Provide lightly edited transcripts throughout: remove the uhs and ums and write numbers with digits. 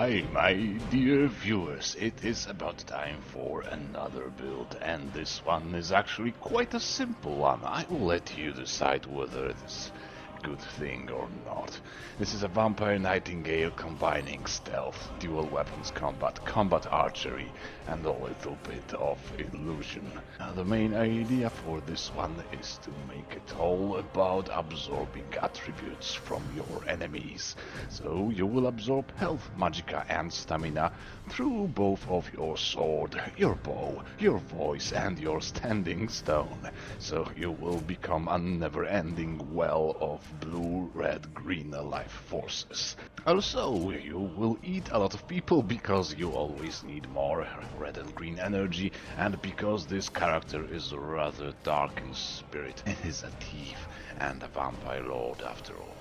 Hi, my dear viewers, it is about time for another build, and this one is actually quite a simple one. I will let you decide whether it's a good thing or not. This is a Vampire Nightingale combining stealth, dual weapons combat archery, and a little bit of illusion. The main idea for this one is to make it all about absorbing attributes from your enemies. So you will absorb health, magicka and stamina through both of your sword, your bow, your voice and your standing stone. So you will become a never-ending well of blue, red, green life forces. Also, you will eat a lot of people because you always need more red and green energy, and because this character is rather dark in spirit. He is a thief and a vampire lord after all.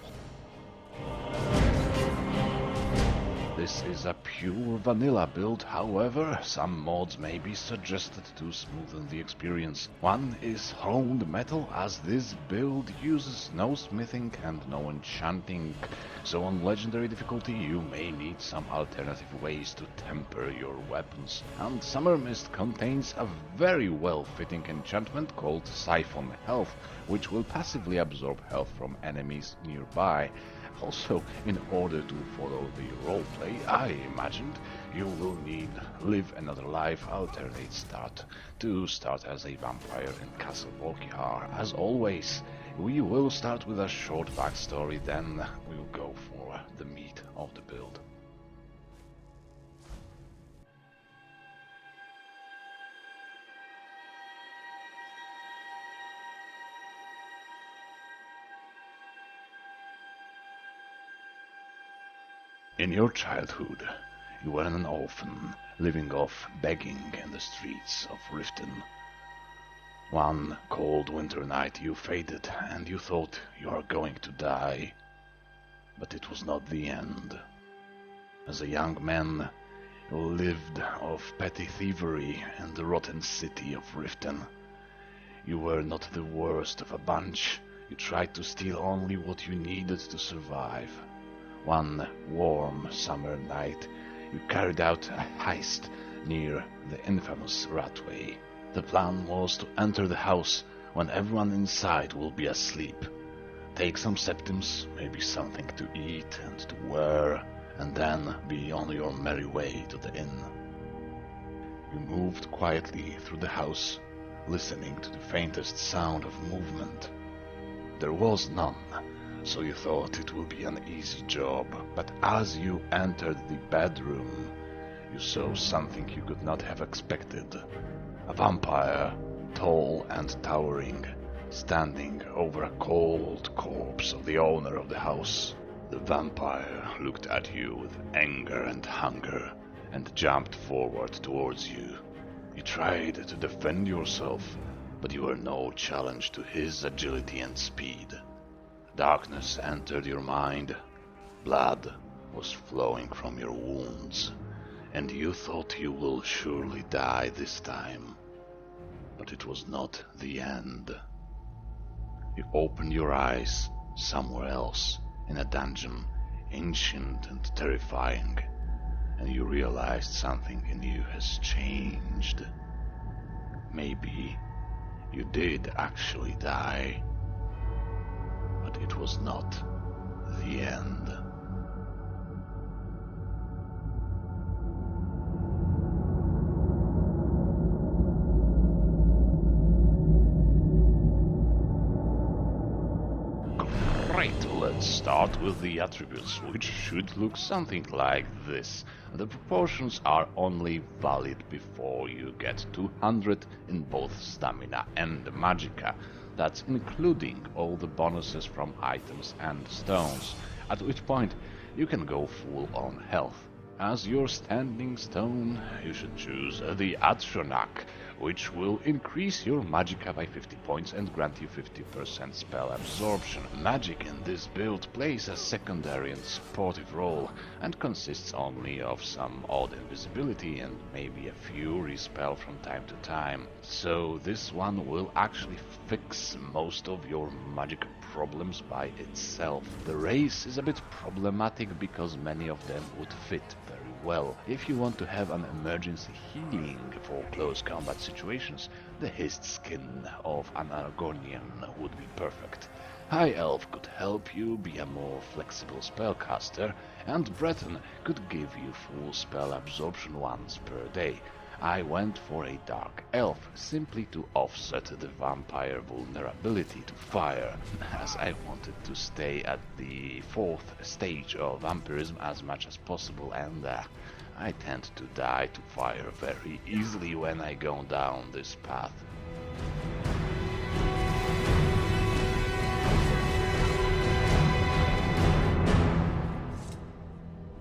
This is a pure vanilla build, however, some mods may be suggested to smoothen the experience. One is honed metal, as this build uses no smithing and no enchanting, so on legendary difficulty you may need some alternative ways to temper your weapons. And Summermyst contains a very well-fitting enchantment called Siphon Health, which will passively absorb health from enemies nearby. Also, in order to follow the roleplay, I imagined you will need Live Another Life alternate start to start as a vampire in Castle Volkihar. As always, we will start with a short backstory, then we'll go for the meat of the build. In your childhood, you were an orphan, living off begging in the streets of Riften. One cold winter night you faded, and you thought you are going to die. But it was not the end. As a young man, you lived off petty thievery in the rotten city of Riften. You were not the worst of a bunch. You tried to steal only what you needed to survive. One warm summer night, you carried out a heist near the infamous Ratway. The plan was to enter the house when everyone inside will be asleep. Take some septims, maybe something to eat and to wear, and then be on your merry way to the inn. You moved quietly through the house, listening to the faintest sound of movement. There was none, so you thought it would be an easy job, but as you entered the bedroom, you saw something you could not have expected. A vampire, tall and towering, standing over a cold corpse of the owner of the house. The vampire looked at you with anger and hunger and jumped forward towards you. You tried to defend yourself, but you were no challenge to his agility and speed. Darkness entered your mind, blood was flowing from your wounds, and you thought you will surely die this time. But it was not the end. You opened your eyes somewhere else, in a dungeon, ancient and terrifying, and you realized something in you has changed. Maybe you did actually die. But it was not the end. Great, let's start with the attributes, which should look something like this. The proportions are only valid before you get 200 in both stamina and magicka. That's including all the bonuses from items and stones, at which point you can go full on health. As your standing stone, you should choose the Atronak, which will increase your magicka by 50 points and grant you 50% spell absorption. Magic in this build plays a secondary and supportive role, and consists only of some odd invisibility and maybe a fury spell from time to time. So this one will actually fix most of your magic problems by itself. The race is a bit problematic because many of them would fit very Well, if you want to have an emergency healing for close combat situations, the hissed skin of an Dragonian would be perfect. High Elf could help you be a more flexible spellcaster, and Breton could give you full spell absorption once per day. I went for a Dark Elf, simply to offset the vampire vulnerability to fire, as I wanted to stay at the 4th stage of vampirism as much as possible, and I tend to die to fire very easily when I go down this path.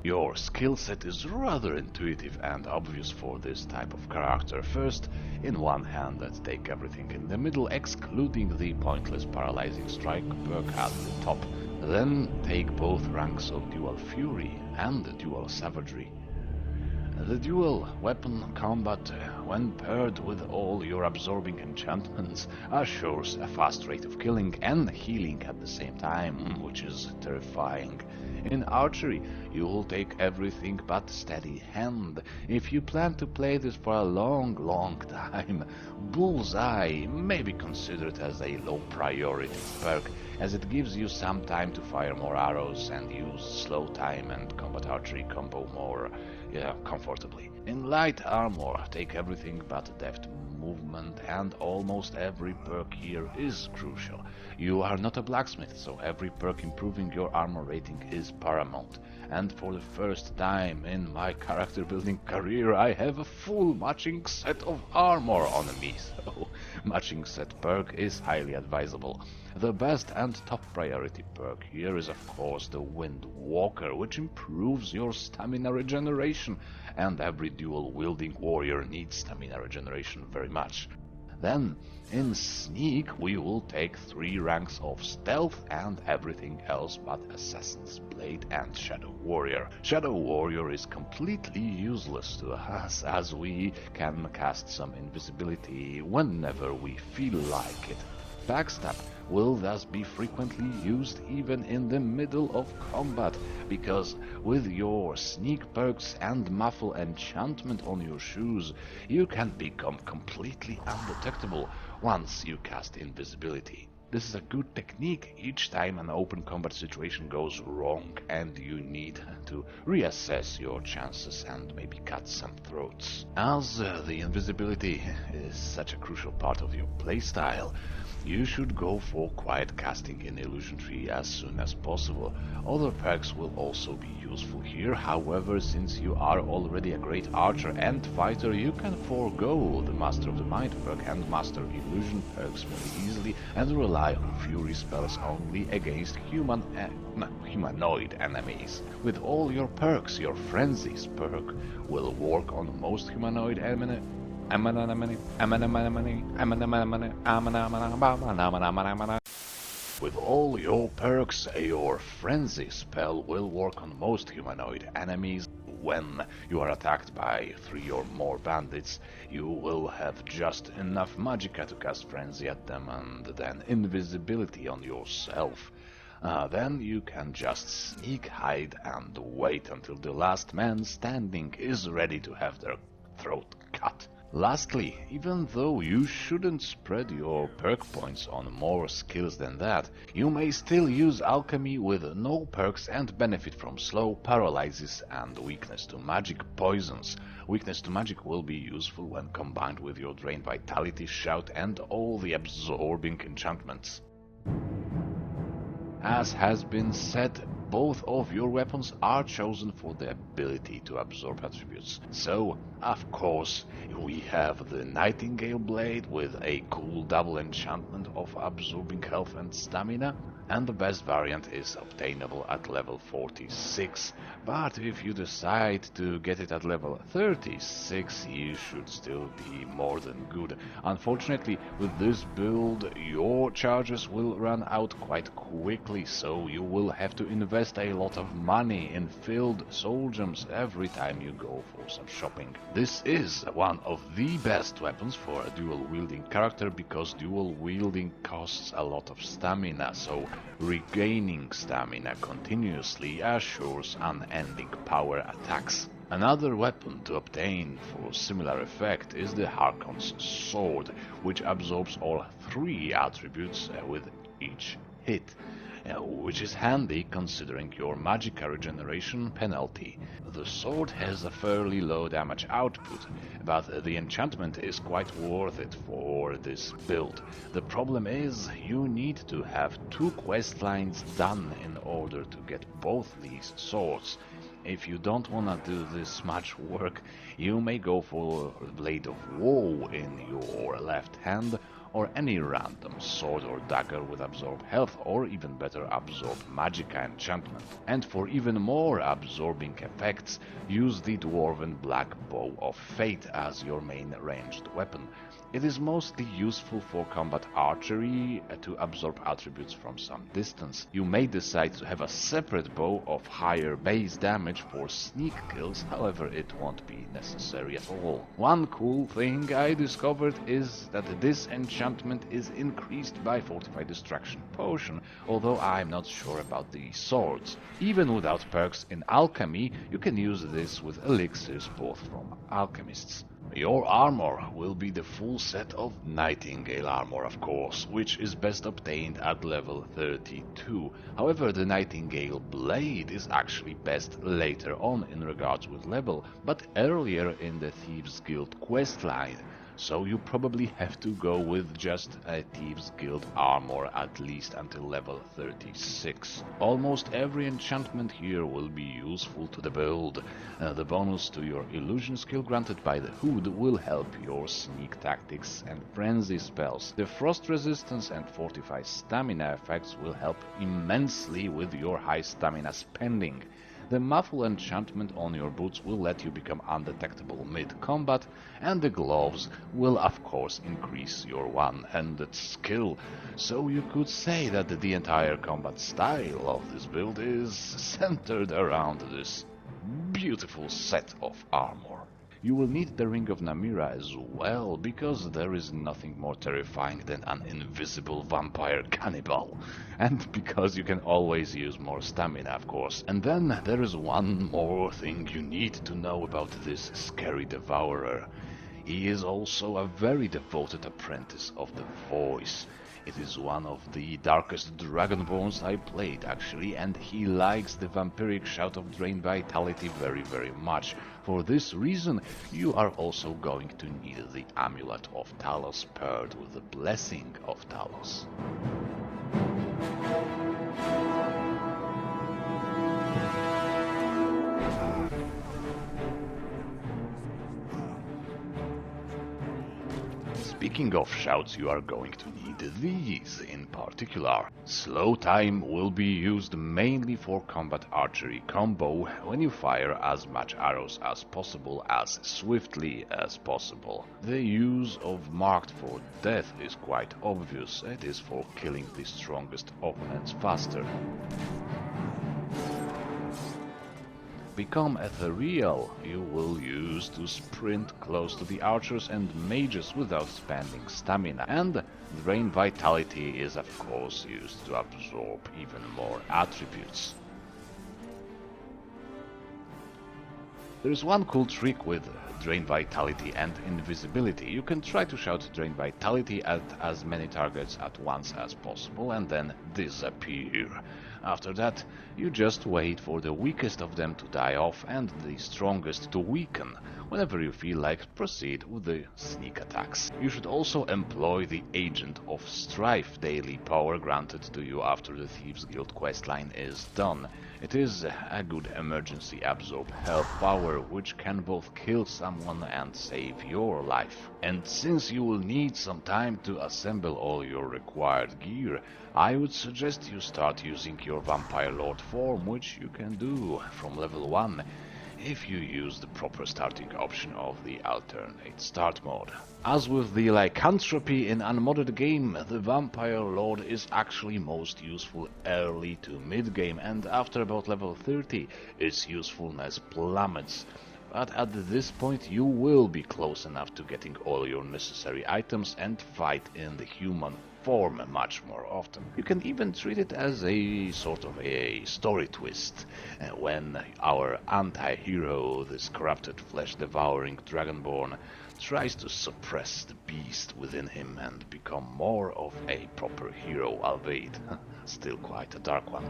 Your skill set is rather intuitive and obvious for this type of character. First, in one hand, let's take everything in the middle, excluding the pointless paralyzing strike perk at the top. Then take both ranks of dual fury and dual savagery. The dual weapon combat, when paired with all your absorbing enchantments, assures a fast rate of killing and healing at the same time, which is terrifying. In archery, you will take everything but steady hand. If you plan to play this for a long time, Bullseye may be considered as a low priority perk, as it gives you some time to fire more arrows and use slow time and combat archery combo more comfortably. In light armor, take everything but deft movement, and almost every perk here is crucial. You are not a blacksmith, so every perk improving your armor rating is paramount. And for the first time in my character building career, I have a full matching set of armor on me, so matching set perk is highly advisable. The best and top priority perk here is of course the Wind Walker, which improves your stamina regeneration, and every dual wielding warrior needs stamina regeneration very much. Then, in Sneak, we will take 3 ranks of Stealth and everything else but Assassin's Blade and Shadow Warrior. Shadow Warrior is completely useless to us, as we can cast some invisibility whenever we feel like it. Backstab will thus be frequently used even in the middle of combat, because with your sneak perks and muffle enchantment on your shoes, you can become completely undetectable once you cast invisibility. This is a good technique each time an open combat situation goes wrong and you need to reassess your chances and maybe cut some throats. As the invisibility is such a crucial part of your playstyle, you should go for quiet casting in Illusion Tree as soon as possible. Other perks will also be useful here, however, since you are already a great archer and fighter, you can forego the Master of the Mind perk and Master Illusion perks very easily and rely on Fury spells only against humanoid enemies. With all your perks, your Frenzies perk will work on most humanoid enemies. With all your perks, your Frenzy spell will work on most humanoid enemies. When you are attacked by 3 or more bandits, you will have just enough magicka to cast Frenzy at them and then invisibility on yourself. Then you can just sneak, hide and wait until the last man standing is ready to have their throat cut. Lastly, even though you shouldn't spread your perk points on more skills than that, you may still use alchemy with no perks and benefit from slow paralysis and weakness to magic poisons. Weakness to magic will be useful when combined with your Drain Vitality, Shout and all the absorbing enchantments. As has been said, both of your weapons are chosen for the ability to absorb attributes. So, of course, we have the Nightingale Blade with a cool double enchantment of absorbing health and stamina, and the best variant is obtainable at level 46. But if you decide to get it at level 36, you should still be more than good. Unfortunately, with this build, your charges will run out quite quickly, so you will have to invest a lot of money in filled soul gems every time you go for some shopping. This is one of the best weapons for a dual wielding character, because dual wielding costs a lot of stamina, so regaining stamina continuously assures unending power attacks. Another weapon to obtain for similar effect is the Harkon's sword, which absorbs all 3 attributes with each hit, which is handy considering your magicka regeneration penalty. The sword has a fairly low damage output, but the enchantment is quite worth it for this build. The problem is you need to have 2 quest lines done in order to get both these swords. If you don't wanna do this much work, you may go for Blade of Woe in your left hand, or any random sword or dagger with absorb health, or even better absorb magicka enchantment. And for even more absorbing effects, use the Dwarven Black Bow of Fate as your main ranged weapon. It is mostly useful for combat archery to absorb attributes from some distance. You may decide to have a separate bow of higher base damage for sneak kills, however it won't be necessary at all. One cool thing I discovered is that this enchantment is increased by Fortified Distraction Potion, although I'm not sure about the swords. Even without perks in alchemy, you can use this with elixirs both from alchemists. Your armor will be the full set of Nightingale armor, of course, which is best obtained at level 32. However, the Nightingale blade is actually best later on in regards with level, but earlier in the Thieves Guild questline. So you probably have to go with just a Thieves Guild armor at least until level 36. Almost every enchantment here will be useful to the build. The bonus to your illusion skill granted by the hood will help your sneak tactics and frenzy spells. The frost resistance and fortify stamina effects will help immensely with your high stamina spending. The muffle enchantment on your boots will let you become undetectable mid-combat, and the gloves will of course increase your one-handed skill, so you could say that the entire combat style of this build is centered around this beautiful set of armor. You will need the Ring of Namira as well, because there is nothing more terrifying than an invisible vampire cannibal. And because you can always use more stamina, of course. And then there is one more thing you need to know about this scary Devourer. He is also a very devoted apprentice of the Voice. It is one of the darkest Dragonborns I played, actually, and he likes the vampiric shout of Drain Vitality very, very much. For this reason, you are also going to need the Amulet of Talos paired with the Blessing of Talos. Speaking of shouts, you are going to need these in particular. Slow time will be used mainly for combat archery combo when you fire as much arrows as possible as swiftly as possible. The use of Marked for Death is quite obvious. It is for killing the strongest opponents faster. Become Ethereal you will use to sprint close to the archers and mages without spending stamina, and Drain Vitality is of course used to absorb even more attributes. There is one cool trick with Drain Vitality and Invisibility. You can try to shout Drain Vitality at as many targets at once as possible and then disappear. After that, you just wait for the weakest of them to die off and the strongest to weaken. Whenever you feel like, proceed with the sneak attacks. You should also employ the Agent of Strife daily power granted to you after the Thieves Guild questline is done. It is a good emergency absorb health power which can both kill someone and save your life. And since you will need some time to assemble all your required gear, I would suggest you start using your Vampire Lord form, which you can do from level 1 if you use the proper starting option of the alternate start mode. As with the lycanthropy in unmodded game, the Vampire Lord is actually most useful early to mid game, and after about level 30 its usefulness plummets. but at this point you will be close enough to getting all your necessary items and fight in the human form much more often. You can even treat it as a sort of a story twist when our anti-hero, this corrupted flesh-devouring dragonborn, tries to suppress the beast within him and become more of a proper hero, albeit still quite a dark one.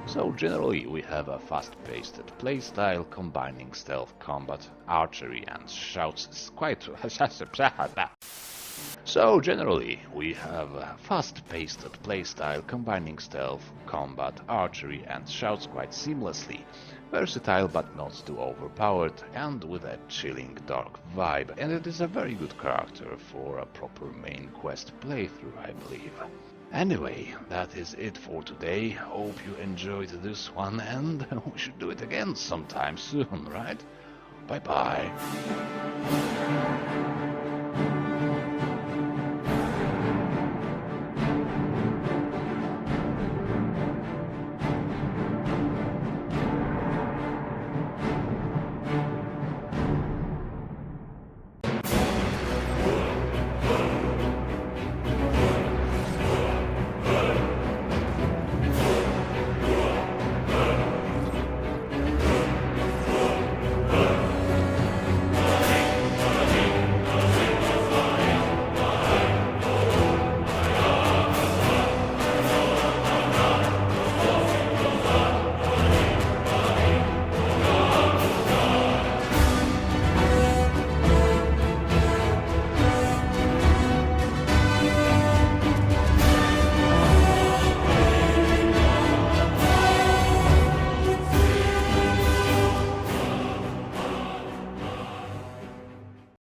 So generally we have a fast-paced playstyle combining stealth combat, archery and shouts. It's quite So generally we have a fast-paced playstyle combining stealth, combat, archery and shouts quite seamlessly. Versatile but not too overpowered and with a chilling dark vibe, and it is a very good character for a proper main quest playthrough, I believe. Anyway, that is it for today. Hope you enjoyed this one, and we should do it again sometime soon, right? Bye bye.